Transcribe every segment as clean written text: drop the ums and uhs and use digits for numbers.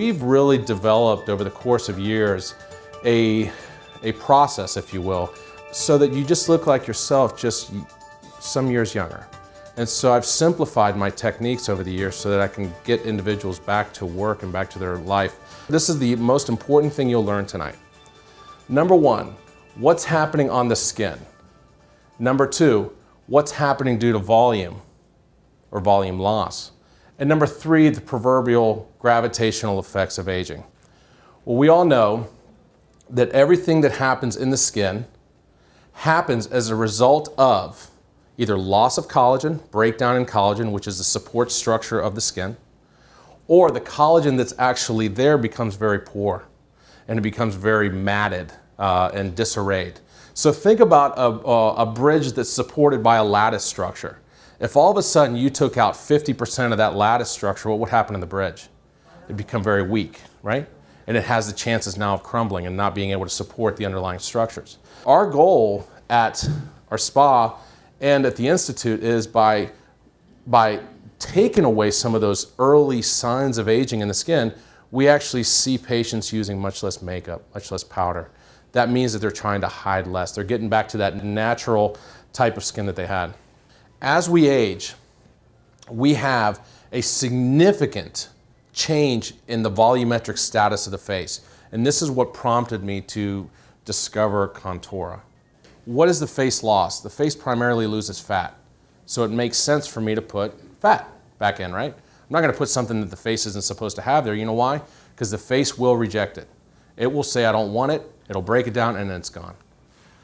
We've really developed over the course of years a process, if you will, so that you just look like yourself, just some years younger. And so I've simplified my techniques over the years so that I can get individuals back to work and back to their life. This is the most important thing you'll learn tonight. Number one, what's happening on the skin? Number two, what's happening due to volume or volume loss? And number three, the proverbial gravitational effects of aging. Well, we all know that everything that happens in the skin happens as a result of either loss of collagen, breakdown in collagen, which is the support structure of the skin, or the collagen that's actually there becomes very poor and it becomes very matted and disarrayed. So think about a bridge that's supported by a lattice structure. If all of a sudden you took out 50% of that lattice structure, what would happen in the bridge? It'd become very weak, right? And it has the chances now of crumbling and not being able to support the underlying structures. Our goal at our spa and at the Institute is by taking away some of those early signs of aging in the skin, we actually see patients using much less makeup, much less powder. That means that they're trying to hide less. They're getting back to that natural type of skin that they had. As we age, we have a significant change in the volumetric status of the face. And this is what prompted me to discover Contura. What is the face loss? The face primarily loses fat. So it makes sense for me to put fat back in, right? I'm not going to put something that the face isn't supposed to have there. You know why? Because the face will reject it. It will say, I don't want it. It'll break it down and then it's gone.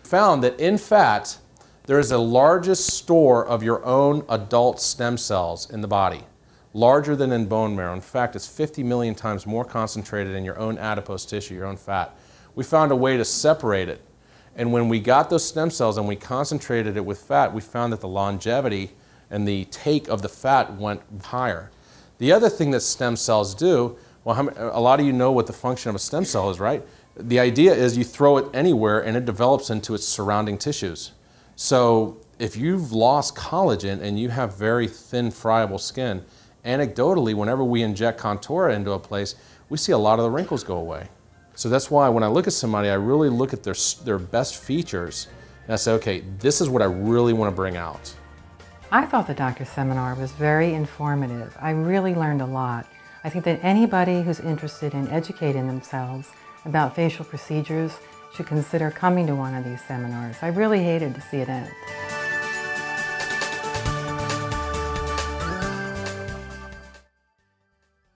Found that in fat, there is the largest store of your own adult stem cells in the body, larger than in bone marrow. In fact, it's 50 million times more concentrated in your own adipose tissue, your own fat. We found a way to separate it. And when we got those stem cells and we concentrated it with fat, we found that the longevity and the take of the fat went higher. The other thing that stem cells do, well, a lot of you know what the function of a stem cell is, right? The idea is you throw it anywhere and it develops into its surrounding tissues. So if you've lost collagen and you have very thin, friable skin, anecdotally, whenever we inject Contura into a place, we see a lot of the wrinkles go away. So that's why when I look at somebody, I really look at their best features and I say, okay, this is what I really want to bring out. I thought the doctor's seminar was very informative. I really learned a lot. I think that anybody who's interested in educating themselves about facial procedures should consider coming to one of these seminars. I really hated to see it end.